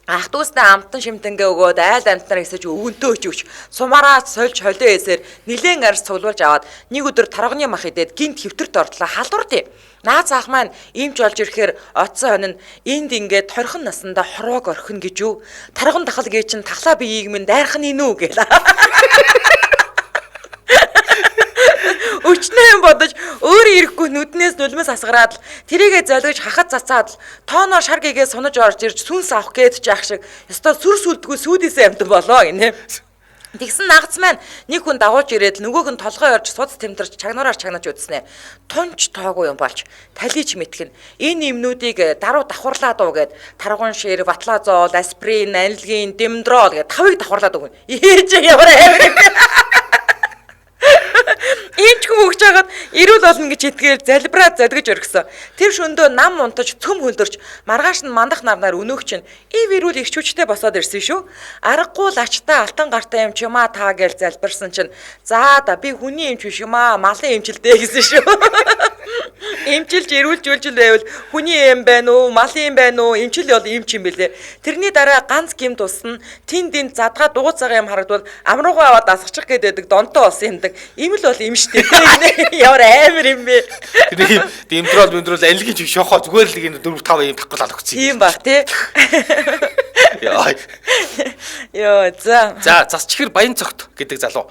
Ах дүүстэй амтан шимтэнгээ өгөөд айл амтнаар ихсэж өвгөнтөө өчөвч сумаараа сольж холио эсээр нилээн арьс цуглуулж аваад нэг өдөр тарганы мах идээд гинт хөвтөрт ортлоо халдварт. Наац ах маань имж олж ирэхээр оцсон хонь нь энд ингээд торхон насанда хорвоог орхино гэж юу? Тарган дахал гээ чин тахлаа биеийг минь дайрах нь инүү гээл. Өчнөө бодож өөрөө ирэхгүй нүднээс нулимс асгараад тэрийгэ золгож хахад цацаад тооноор шар гэгээ сунаж орж ирж сүнс авах гээд жаах шиг ёстой сүр сүлдгүй сүүдээсээ амтан болоо гинэ. Тэгсэн нагц маань нэг хүн дагуулж ирээд нөгөөх нь толгой орж суц тэмтэрч чагнараар чагнаж үдснэ. Тунч тоогүй юм болж талиж мэтгэн энэ юмнуудыг даруй давхарлаад уу гэд таргун шир, ватлазол, асприн, анилгин, димдрол гэд тавыг давхарлаад өгнө. Ээж ямар амир. Энд хүн өгч хагаад ирүүл болно гэж итгээр залбираад задгиж өргөсөн. Тэр шөндөө нам унтаж цөм хөлдөрч маргааш нь мандах нарнаар өнөөх чинь ив ирүүл их хүчтэй босоод ирсэн шүү. Аргагүй л ачтаа алтан гартай юм ч юм аа таа гэж залбирсан чинь за да би хүний юмч биш юм аа малын эмчилдэ гэсэн шүү. Эмчилж ирүүлжүүлж байвал хүний юм байна уу малын юм байна уу эмчил бол эмч юм бэлээ. Тэрний дараа ганц гимт усна тэн тэнд задгаа дугуйцаага юм харагдвал амруугаа аваад асгачих гэдэг донтоо болсон юмдаг. Им л бол юм штэ. Ямар амар юм бэ. Димдрол анилгийн чиг шохоо зүгээр л нэг 4 5 юм таггалаад өгсөн. Тийм баг тий. Яа за. За засчихэр баян цогт гэдэг залуу.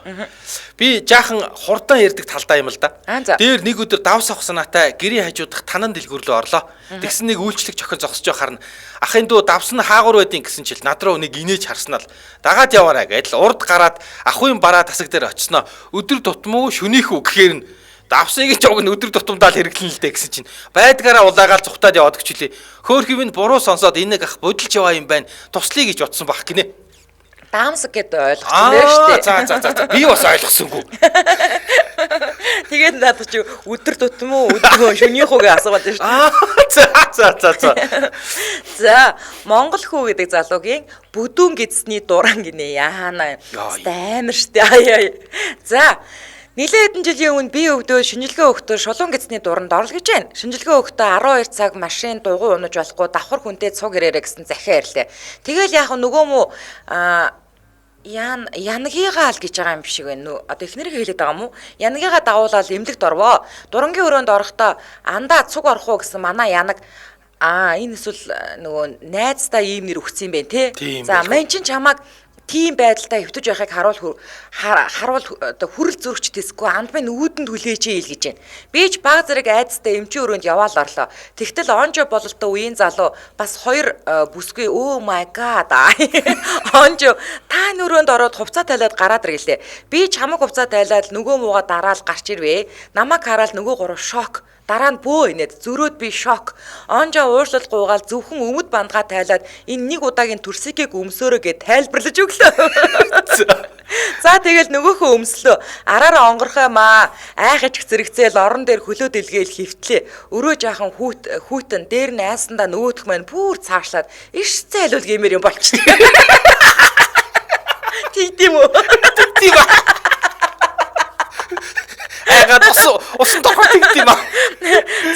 Би жаахан хурдан ярддаг талдаа юм л да. Дээр нэг өдөр давс авах санаатай гэрийн хажуудах танан дэлгүүрлөө орлоо. Тэгсэн нэг үйлчлэг зохион зогсож байхаар нь ахын дүү давс нь хаагур байдیں۔ Гэсэн чил над руу нэг инээж харснаа л дагаад яваарай гэдэл урд гараад ахуйн бараа тасаг дээр очсноо. Өдөр тутмуу шөнийх үү гэхээр нь давсыг ч уг нь өдөр тутамдаа л хэрэглэн л дээ гэсэн чинь байдгаараа улаагаал зүхтаад яваад гэчлээ. Хөөхөв нь буруу сонсоод энэ нэг ах бодилж яваа юм байна. Туслая гэж бодсон бах гинэ. Даамс гэдэг ойлгосон дээ шүү дээ. За. Би бас ойлгосонгүй. Тэгээд надад чи өдөр тутмуу өдөр шөнийхүүгээ асуугаад шүү дээ. За. За, Монгол хүү гэдэг залуугийн бүдүүн гидсний дуран гинэ яана. Амар штэ. За. Нилээд хэдэн жилийн өмнө би өвдөө шинжилгээ өгтөө шулуун гидсний дуранд орл гэж байна. Шинжилгээ өгтөө 12 цаг машин дугуй унаж болохгүй давхар хүнтэй цуг ирээрэ гэсэн захиа ирлээ. Тэгэл яг нөгөө мө янагигаал гэж байгаа юм шиг байна. Одоо эхнэрийг хэлээд байгаа юм уу? Янагигаа дагуулаад эмнэлэгт орвоо. Дурангийн өрөөнд орохдоо андаа цуг орох уу гэсэн манай янаг энэ эсвэл нөгөө найздаа ийм нэр өгсөн юм байна те. За мэн чин чамаг тийм байдалтай хөвтөж байхыг харуул хүрэл зөрөгч тэсгүй анд минь үүдэнд хүлээж ийл гэж байна. Би ч баг зэрэг айдастай эмчийн өрөөнд яваал орлоо. Тэгтэл онжо бололтой үеийн залуу бас 2 бүсгүй oh my god. Онжо та өрөөнд ороод хувцас тайлаад гараад ирлээ. Би ч хамаг хувцас тайлаад нөгөө мууга дараал гарч ирвэ. Намайг хараад нөгөө 3 шок. Дараа нь бөө инээд зөрөөд би шок. Онжоо ууршлал гуугаал зөвхөн өмд бандгаа тайлаад энэ нэг удаагийн төрсөгийг өмсөөрөө гэд тайлбарлаж өглөө. За тэгэл нөгөөхөө өмслөө. Араараа онгорхой маа айхаж зэрэгцээл орон дээр хөлөө дэлгээл хөвтлээ. Өрөө жаахан хүүтэн дээр нь айсандаа нөгөөх маань бүр цаашлаад иш зайлуул гэмээр юм болчихсон. Тийдэм үү? Тийм ба. ягаад усан торхоо тэгт юм аа.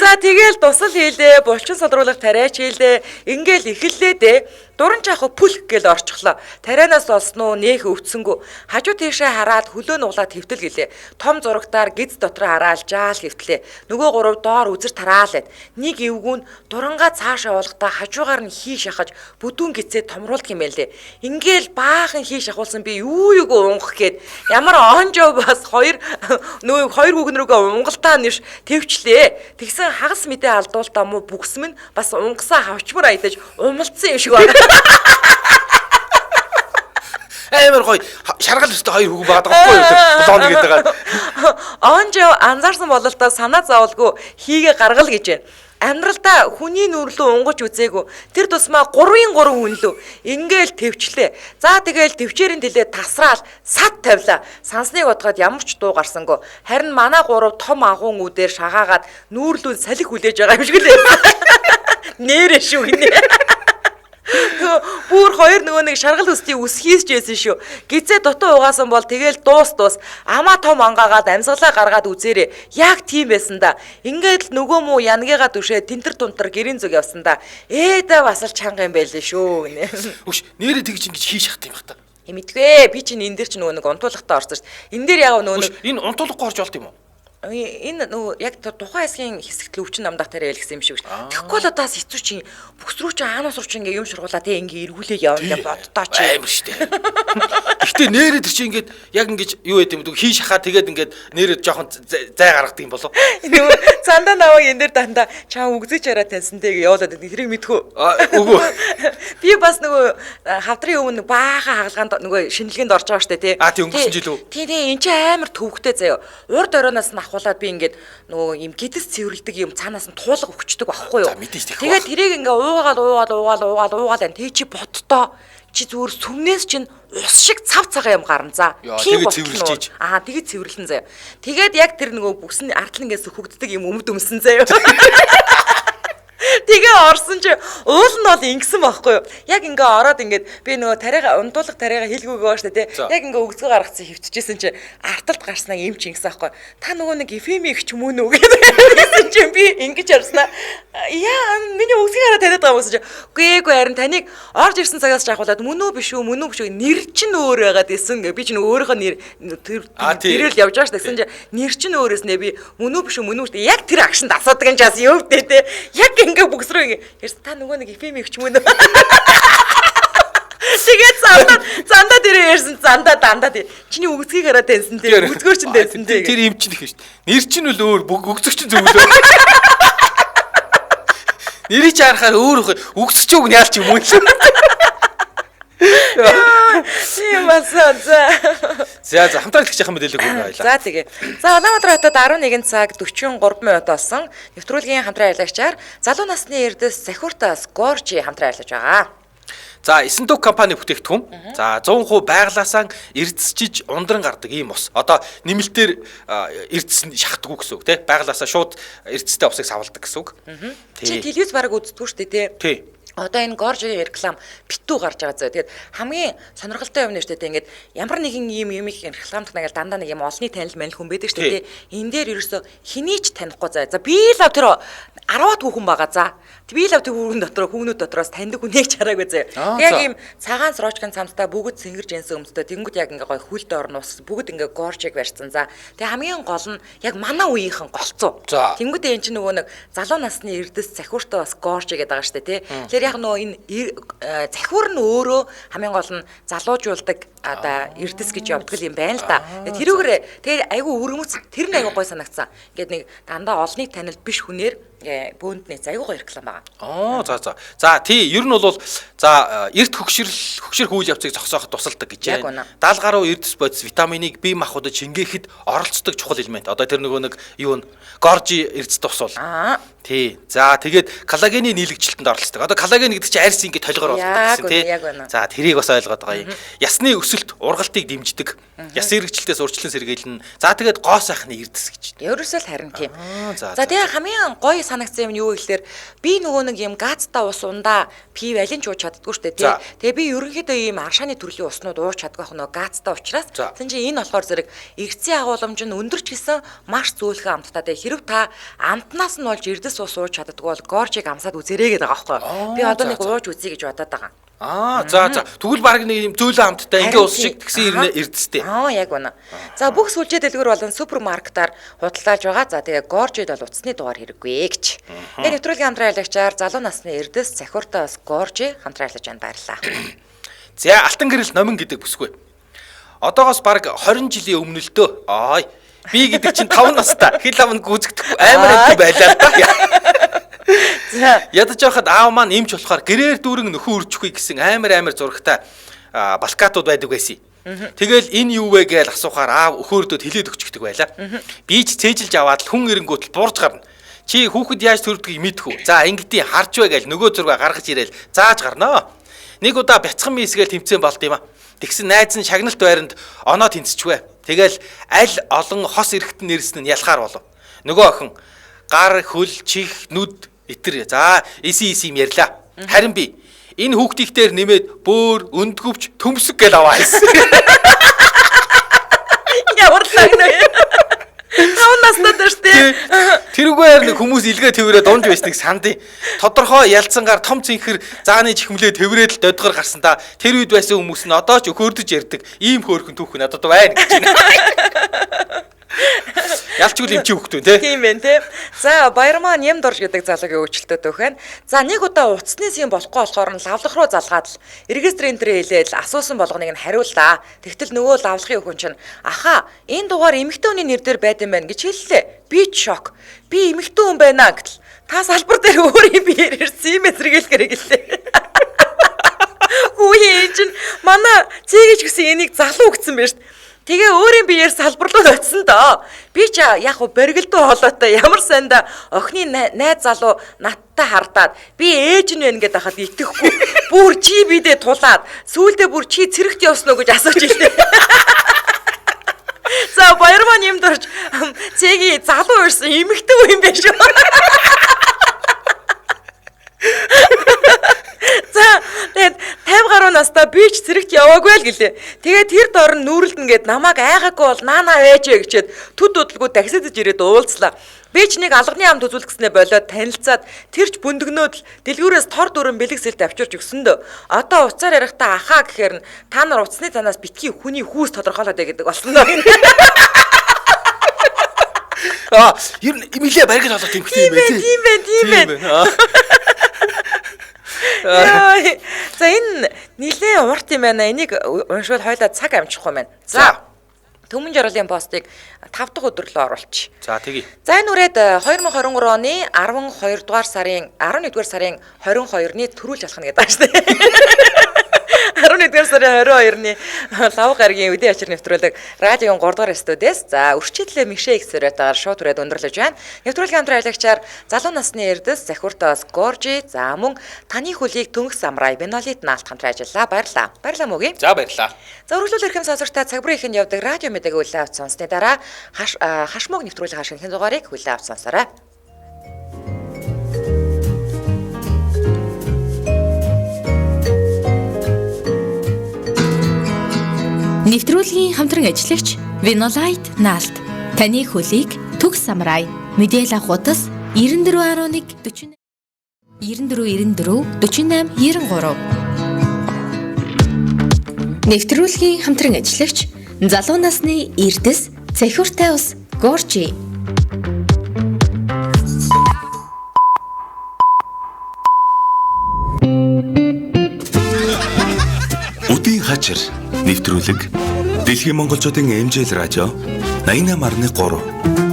За тэгэл тусал хийлээ, булчин содруулах тариач хийлээ. Ингээл эхэллээ дээ. Дуран жаах пүл гэл орчихлоо. Тарианаас олсноо нээх өвдсөнгөө. Хажуу тийшээ хараад хөлөө нуглаад хөвтөл гэлээ. Том зурагтаар гиз дотор хараал жаал хөвтлээ. Нөгөө гурав доор үзэр тараалаад. Нэг эвгүүн дурангаа цаашаа уулгатаа хажуугаар нь хий шахаж бүдүүн гизээ томруулдаг юм байлээ. Ингээл баахан хий шахуулсан би юу унгах гээд ямар онжоо бас хоёр хүүгнэрүүгээ унгалтаа нэрш твчлээ. Тэгсэн хагас мэдээ алдуултаа муу бүкс минь бас унгасаа хавчмар аядаж умалцсан юм шиг байна. Амар гоё шаргал өстэй хоёр хүүхэн байгаа байхгүй юу? Болооны гэдэг байгаа. Онжоо анзаарсан бололтой санаа зовлгүй хийгээ гаргал гэж байна. Амьдралдаа хүний нүрлөө унгаж үзээгүй. Тэр тусмаа 3-3 хүн лөө ингээл твчлээ. За тэгэл твчээрийн тэлээ тасраал сад тавила. Сансныг бодоход ямар ч дуу гарсангүй. Харин манай 3 том агуун үдээр шагаагаад нүүрлүүн салхи хүлээж байгаа юм шиг лээ. Нэрэ шүү гинэ. Бүр хоёр нөгөө нэг шаргал өстийн ус хийсжсэн шүү. Гизээ дутуу угаасан бол тэгэл дуус амаа том ангаагаад амьсгалаа гаргаад үзээрээ. Яг тийм байсан да. Ингээд л нөгөө муу янагыгаа түшээ тентэр тунтар гэрийн зүг явсан да. Ээдээ бас л чанга юм байлээ шүү гинэ. Үш нэрээ тэгж ингэж хийж шахт юм бах та. Мэдгүй би чинь энэ дээр ч нөгөө нэг унтуулгатаа орсон шүү. Энэ дээр яг нөгөө нэг энэ унтуулахгүй орж болт юм уу? Энэ нөгөө яг тухайн хэсгийн хэсэгт өвчин намдах тарай хэлсэн юм шиг шүү. Тэгэхгүй л одоос хэцүү чинь бүкс рүү чи аанаас руу чи ингээ юм шургуулаа те ингээ эргүүлээ явна боддоо чи амар штэ. Гэхдээ нэрээ тэр чи ингээд яг ингэж юу яд юм бэ? Хий шахаа тэгээд ингээд нэрээ жоохон зай гаргадаг юм болов. Нөгөө цандаа наваа энэ дээр дандаа чаа үгзэж хараа таньсантэй гээ явуулаад тэрийг мэдхүү. Үгүй. Би бас нөгөө хавдрын өмнө баахан хагалгаанд нөгөө шинжилгээнд орж байгаа штэ те. Тийм өнгөрсөн жил үү? Тийм энэ чи амар төвхтэй заяа. Урд оройноос нь ахуулаад би ингээд нөгөө юм гидс цэвэрлдэг юм цаанаас нь туулга өгчдөг байхгүй юу? За мэдээж тийх. Тэгээд тэрийг ингээ уугаал энэ тэг чи бодтоо чи зүгээр сүмнээс чинь ус шиг цав цагаан юм гарна за. Тийм цэвэрлж. Тэгээд цэвэрлэн заяа. Тэгээд яг тэр нөгөө бүсний артлан ингээ сүхэгддэг юм өмд өмсөн заяа. Тэгээ орсон чи уул нь бол ингэсэн байхгүй юу? Яг ингээ ороод ингээд би нөгөө тариага унтуулга тариага хэлгүүгээ штэ тий. Яг ингээ өгзгөө гаргацсан хөвтчихсэн чи арталт гарснаа юм чи ингэсэн байхгүй юу? Та нөгөө нэг эфеми их ч юм уу нөө гэсэн чи би ингэж харснаа. Яа миний өгзгөө хараа таниад байгаа юмсан чи. Үгүй харин таныг орж ирсэн цагаас ч ахуулаад мөн үү биш үү нэр чинь өөр байгаад исэн гэ би чинь өөрийнхөө нэр тэрэл явж байгаа штэ гэсэн чи нэр чинь өөрөөс нэ би мөн үү биш үү яг тэр акшнд асуудаг юм чаас юу вэ тий. Яг ингээ бүкс рүү ярьсан та нөгөө нэг эфеми их ч юм уу. Тэгээд зандаа дээр ярьсан дандаа тий. Чиний өгзгийг хараад таньсан тий. Өгзгөр чинь таньсан тий. Тэр юм чинь их шүү дээ. Нэр чинь үл өөр өгзөг чинь зөв лөө. Нэрийг харахаар өөр өгсөж үг яалч юм уу л. Тийм басан за хамтран хэлчих юм мэдээлэл өгнө хоёлаа. За тэгээ. За Улаанбаатар хотод 11 цаг 43 минут болсон. Нэвтрүүлгийн хамтран аялагчаар залуу насны эрдэс Захиуртаас Горжи хамтран аярлаж байгаа. За 9 дэх компани бүтээгдэхүүн. За 100% байглаасаа эрдэсчиж ундран гардаг ийм ус. Одоо нэмэлтээр эрдэс нь шахдаг гэсэн үг тий. Байглаасаа шууд эрдэстэй усыг савладаг гэсэн үг. Чи телевиз бараг үздэг шүү дээ тий. Тий. Одоо энэ Горжигийн реклам битүү гарч байгаа зөө. Тэгээд хамгийн сонирхолтой юм нь шүү дээ. Ингээд ямар нэгэн ийм рекламдах нагаал дандаа нэг юм олонний танил манил хүн байдаг шүү дээ. Энэ дээр ерөөсөө хэнийг ч танихгүй заа. За би л тэр 10-аад хүүхэн байгаа за. Би л тэр хүүхэн дотор хүүхнүүд дотроос таньдаг хүнийг чараагүй заа. Яг ийм цагаан срочкын цамцтай бүгд сэнгэрж янсан өмсдөө тэнгүүд яг ингээ гоё хүлд орноос бүгд ингээ Горжиг барьсан за. Тэгээ хамгийн гол нь яг манай үеийнхэн голцоо. Тэнгүүд энэ чинь нөгөө нэг залуу насны эрдэс Захиуртаа бас Горжи гэдэг байгаа шүү дээ тий. Яг нөө энэ захиур нь өөрөө хамгийн гол нь залуужуулдаг одоо эрдэс гэж явдаг юм байна л да. Тэрүүгээр тэгээ айгүй өрөмөц тэр нь айгүй гой санагцсан. Ингээд нэг дандаа олонний танил биш хүнээр бөөндний айгүй гой реклам байгаа. За тий ер нь бол за эрт хөгшир хүйл явцыг зогсооход тусалдаг гэж байна. 70 гаруй эрдэс бодис витаминыг бие махбодод шингээхэд оролцдог чухал элемент. Одоо тэр нөгөө нэг юу н Горжи эрдэс тус бол. Тий. За тэгээд коллагены нийлэгчлэлтэнд оролцдог. Одоо коллаген гэдэг чинь арьс ингээд толгоор болдог гэсэн тий. За тэрийг бас ойлгоод байгаа юм. Ясны өсөлт ургалтыг дэмждэг. Ясны хэрэгжилтээс урьдчилан сэргийлнэ. За тэгээд гоо сайхны эрдэс гэж. Ерөөсөө л харин тийм. За тэгээ хамгийн гоё санагдсан юм юу гэхээр би нөгөө нэг юм газтай ус ундаа пив алин ч ууж чаддгүй шүү дээ тий. Тэгээ би ерөнхийдөө ийм аршааны төрлийн уснууд ууж чаддаг нөгөө газтай учраас тэгсэн чинь энэ болохоор зэрэг эргэцийн агуулмж нь өндөрч гисэн маш зөөлхөн амттай тий. Хэрв та амтнаас нь болж эрдэс ус ууж чаддаггүй бол горжийг амсаад үзэрэй гэдэг байгаа байхгүй. Би одоо нэг ууж үзье гэж бодоод байгаа. За. Тэгвэл баг нэг юм зөөлөн амттай ингээ ус шиг тэгсэн эрдэстэй. Яг байна. За бүх сүлжээ дэлгүүр болон супермаркетаар худалдаалж байгаа. За тэгээ горжид бол утасны дугаар хэрэггүй гэж. Тэгээ нэвтрүүлгийн хамтран аялагчаар залуу насны эрдэс цахиуртай бас горжи хамтран аярлаж байна баярлаа. За алтан гэрэл номин гэдэг бүсгүй. Одоогоос баг 20 жилийн өмнө л дөө. Би гэдэг чинь 5 настай. Хил амн гүзэгдэхгүй амар амт байлаа та. Ядаж явахад аав маань эмч болохоор гэрээр дүүрэн нөхөн үржихгүй гэсэн амар зурагтай балкатууд байдаг байсан. Тэгэл энэ юу вэ гэж асуухаар аав өхөөрдөд хэлээд өгчдөг байлаа. Би ч цээжилж аваад л хүн эрэнгүүтэл буурж гарна. Чи хүүхэд яаж төрдгийг мэдхүү. За ингэдий харж бай гэж нөгөө зураг гаргаж ирээл зааж гарнаа. Нэг удаа бяцхан мисгээл тэмцээн болд юм а. Тэгсэн найз нь шагналт байранд оноо тэнцчихвэ. Тэгэл аль олон хос эрэхтэн нэрсэн нь ялахаар болов. Нөгөө охин гар хөл чих нүд итэр за эси юм ярьлаа. Харин би энэ хүүхдийнхтэр нэмээд бөөр өндгөвч төмсөг гэл аваа хэлсэн. Ямар лагна. Таунаас надаштэй. Тэрүүгээр нэг хүмүүс илгээ тэрвэрээ дунж байсныг сандыг. Тодорхой ялцангаар том цэнхэр зааны чихмлээ тэрвэрээд л додгор гарсан да. Тэр үед байсан хүмүүс нь одоо ч өхөөрдөж ярьдаг. Ийм хөөрхөн түүх надад байна гэж байна. Ялчгүй юм чи хөхтөө тий. Тийм ээ тий. За Баярмаа Нямдорж гэдэг залуугийн өөрчлөлтөд өгөх нь. За нэг удаа утасны сим болохгүй болохоор нь лавлах руу залгаад л регистрийн дээр хэлээл асуусан болгоныг нь хариуллаа. Тэгтэл нөгөө лавлахын хүн чинь аха энэ дугаар эмэгтэй хүний нэр дээр байд юм байна гэж хэллээ. Би ч шок. Би эмэгтэй хүн байна гэтэл та салбар дээр өөрийн биеэр ирсэн юм эсрэгэлэхэрэг гэлээ. Хүү чинь манай цэгэж гисэн энийг залуу гэсэн байна шүү дээ. Тэгээ өөрийн биеэр салбарлууд очсон доо. Би ч яг хөө боргилдуу хоолойтой ямар сайнда охины найз залуу надтай хардаад би ээж нь байна гэдээ хахад итгэхгүй. Бүр чи бидээ тулаад сүүлдээ бүр чи цэрэгт явсан уу гэж асууж илээ. За Баярмаа Нямдорж цэгийн залуу ирсэн эмэгтэй хүн юм биш үү? За тэгээд 50 гаруй настай би ч цэрэгт яваагүй л гэлээ. Тэгээд тэр дор нь нүүрэлдэн гээд намайг айгаагүй бол наана вэжээ гэчээд төд удалгүй таксидж ирээд уулзлаа. Би ч нэг алганы амд үзүүлэх гэснээр болоод танилцаад тэрч бүндгнөөд л дэлгүүрээс тор дүрэн бэлэгсэлд авчирч өгсөн дөө. Одоо уцаар ярихдаа ахаа гэхээр нь та нар уцсны танаас битгий хүний хүүс тодорхойлоод байдаг болсон доо. Ер нь имлээ баригд олох юм хэрэгтэй юм байна тий. Тийм байна. За энэ нилээ урт юм байна. Энийг уншвал хойлоо цаг амжихгүй байна. За Төмөн жаргалын постыг 5 дахь өдөр л оруулчих. За тэгье. За энэ үрээд 2023 оны 12 дугаар сарын 11 дугаар сарын 22-ны төрүүлж алхна гэдэг байна шүү дээ. 11 дугаар сарын 22-ны лав гаргийн үдийн ачир нэвтрүүлэг радиогийн 3 дугаар студиэс. За өрчидлээ мишээ ихсэрэтээр шууд үрээд өндөрлөж байна. Нэвтрүүлгийн хамтран аялагчаар залуу насны эрдэс Захиуртаас Горжи за мөн таны хөлийг Төнгс Самрай Бенолит наалт хамтран ажиллаа. Баярлалаа. Баярлалаа мөгийн. За баярлалаа. За өргөлөөл эрхэм сонсогчдаа цагбарын ихэнд явдаг радио мэдээг хүлээн авч сонссны дараа хашмог нэвтрүүлгийн хашигны дугаарыг хүлээн авч сонсоорой. Нэвтрүүлгийн хамтран ажиллагч Vinolite наалт таны хөлийг Төгс Самрай мэдээлэл авах утас 9411 40 94 94 48 93 Нэвтрүүлгийн хамтран ажиллагч залуу насны эрдэс Захиуртай ус Горжи Үдийн хачир нэвтрүүлэг Дэлхийн монголчуудын эмжэл радио 88.3